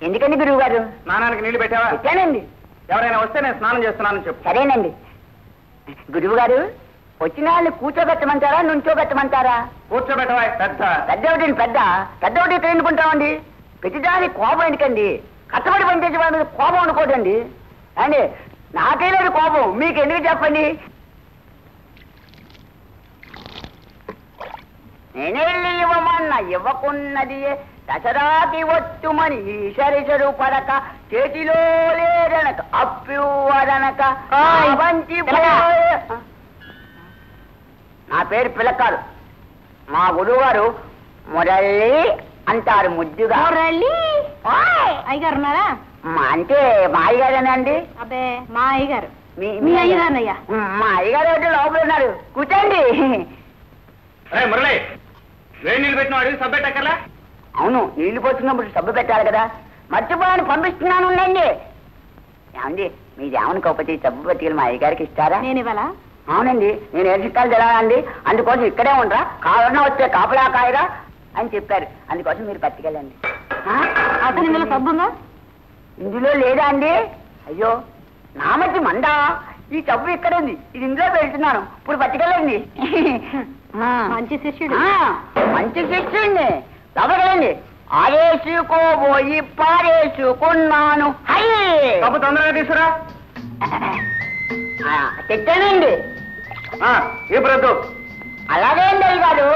ఎందుకండి గురువు గారు? స్నానానికి నీళ్లు పెట్టావా? పెట్టానండి. ఎవరైనా వస్తే నేను స్నానం చేస్తున్నానని చెప్పు. సరేనండి. గురువు గారు, వచ్చిన వాళ్ళని కూర్చోబెట్టమంటారా నుంచోబెట్టమంటారా? కూర్చోబెట్టవా. పెద్ద పెద్దోటి ఇక్కడ ఎన్నుకుంటామండి. ప్రతిదాని కోపం ఎందుకండి? కష్టపడి పనిచేసే వాళ్ళ మీద కోపం అనుకోదండి. అండి నాకే లేదు కోపం, మీకు ఎందుకు చెప్పండి? నేనే ఇవ్వమన్నా ఇవ్వకున్నది దసరాకి వచ్చుమని ఈశ్వరిసరు పడక చేతిలో లేదనక అప్పివ్వదనక. నా పేరు పిలకాడు. మా గురువు గారు మురళి అంటారు ముద్దుగా. అయ్యగారు ఉన్నారా? అంటే మా అయ్యగారేనండి. అబ్బే మా అయ్యగారు. మీ అయ్యగారన్నయ్యా? మా అయ్యగారు అయితే లోపల ఉన్నారు, కూర్చోండి. మురళి, వేడి నీళ్ళు పెట్టిన అడిగి సబ్బెట్టక్కర్లా? అవును, నీళ్లు పోస్తున్నప్పుడు సబ్బు పెట్టాలి కదా. మర్చిపోయాను, పంపిస్తున్నాను ఉండండి. ఏమండి మీరు ఏమనుకోకపోతే ఈ సబ్బు పట్టికలు మా అయ్యగారికి ఇస్తారా? నేను ఇవ్వాలా? అవునండి, నేను ఎర్చికాయలు తెలాలండి, అందుకోసం ఇక్కడే ఉండరా, కావాలన్నా వచ్చే కాపలా కాయరా అని చెప్పారు. అందుకోసం మీరు పట్టుకెళ్ళండి. అతను ఇందులో సబ్బుందా? ఇందులో లేదా అండి? అయ్యో నా మధ్య మండా, ఈ సబ్బు ఇక్కడ ఉంది, ఇది ఇందులో పెడుతున్నాను, ఇప్పుడు పట్టుకెళ్ళండి. మంచి శిష్యుడు. మంచి శిష్యుడిని. లోపలికెళ్ళండి. ఆరేసుకోబోయి పారేసుకున్నాను. సబ్బు తొందరగా తీసుకురా. తెచ్చానండి. ఇప్పుడు వద్దు. అలాగే అండి అయ్యగారు.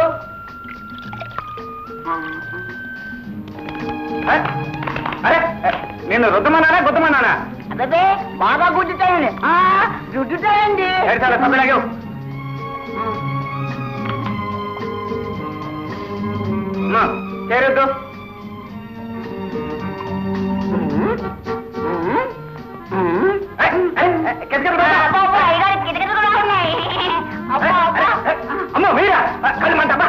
అరే నేను రుద్దమన్నానా గుద్దమన్నానా? అదే బాగా గుద్దుతాయండి, రుద్దుతాయండి. చాలా సభ్యులాగే చేరొద్దు. అమ్మో మీరా కలిమంటమ్మా.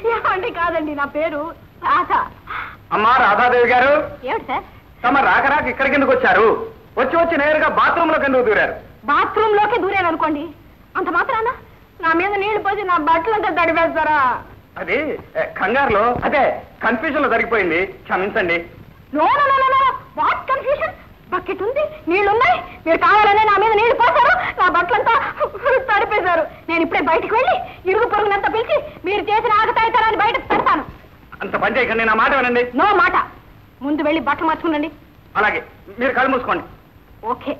ఏమండి కాదండి, నా పేరు రాధా. అమ్మా రాధాదేవి గారు, ఏమిటి సార్? తమ రాక ఇక్కడికి ఎందుకు వచ్చారు? వచ్చి నేరుగా బాత్రూమ్ లోకి ఎందుకు దూరారు? బాత్రూమ్ లోకి దూరాను అనుకోండి, అంత మాత్రాన నా మీద నీళ్లు పోసి నా బట్టలంతా తడిపేస్తారా? అది కంగారులో, అదే కన్ఫ్యూజన్ లో జరిగిపోయింది, క్షమించండి. No no no no, what confusion? Bucket ఉంది, నీళ్లున్నాయి, మీరు కావాలనే నా మీద నీళ్లు పోసారు, నా బట్టలంతా తడిపేశారు. నేను ఇప్పుడే బయటికి వెళ్ళి ఇరుగు పొరుగునంతా పిలిచి మీరు చేసిన ఆగతాయితనాన్ని బయటకు పెడతాను. అంత పని చేయకండి, నా మాట వినండి. నో మాట. ముందు వెళ్ళి బట్టలు మార్చుకునండి. అలాగే, మీరు కళ్ళు మూసుకోండి. ఓకే.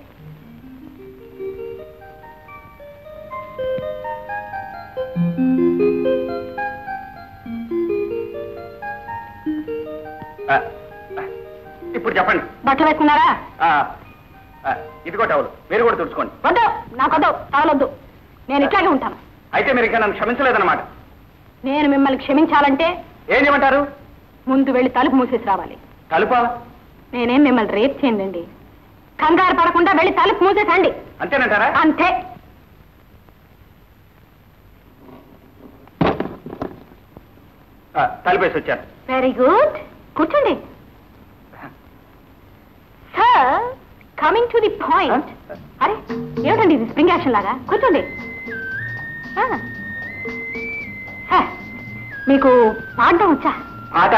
ఇప్పుడు చెప్పండి. బట్టలు వేసుకున్నారా? ఇదిగో టవలు, మీరు కూడా తుడుచుకోండి. వద్దు, నాకొద్దు, టవలొద్దు, నేను ఇట్లాగే ఉంటాను. అయితే మీరు ఇంకా నన్ను క్షమించలేదన్నమాట. నేను మిమ్మల్ని క్షమించాలంటే ఏం చేయమంటారు? ముందు వెళ్ళి తలుపు మూసేసి రావాలి. తలుపా? నేనేం మిమ్మల్ని రేప్ చేయండి. కంగారు పడకుండా వెళ్ళి తలుపు మూసేసండి. అంతేనంటారా? అంతే. తలుపేసి వచ్చాను. వెరీ గుడ్, కూర్చోండి. Sir, coming to the point. అరే ఏమిటండి ఇది, స్ప్రింగ్ యాక్షన్ లాగా? కూర్చోండి. సార్, మీకు పాడడం వచ్చా? ఆట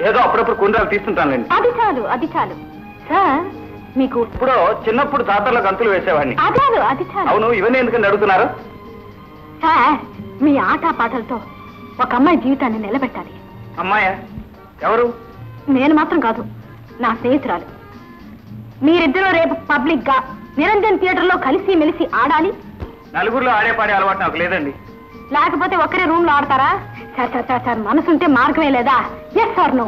ఏదో అప్పుడప్పుడు కుండ్రాలు తీస్తుంటానులేండి. అది చాలు, అది చాలు. సార్, మీకు ఇప్పుడు చిన్నప్పుడు జాతరలో గంతులు వేసేవాడిని. అది చాలు, అది చాలు. అవును, ఇవన్నీ ఎందుకని అడుగుతున్నారు? సార్, మీ ఆట పాటలతో ఒక అమ్మాయి జీవితాన్ని నిలబెట్టాలి. అమ్మాయా? ఎవరు? నేను మాత్రం కాదు, నా స్నేహితురాలు. మీరిద్దరూ రేపు పబ్లిక్ గా నిరంజన్ థియేటర్ లో కలిసి మెలిసి ఆడాలి. నలుగురిలో ఆడే పాడే అలవాటు నాకు లేదండి. లేకపోతే ఒక్కరే రూమ్ లో ఆడతారా? సార్ సార్ సార్, మనసుంటే మార్గమే లేదా? Yes or no?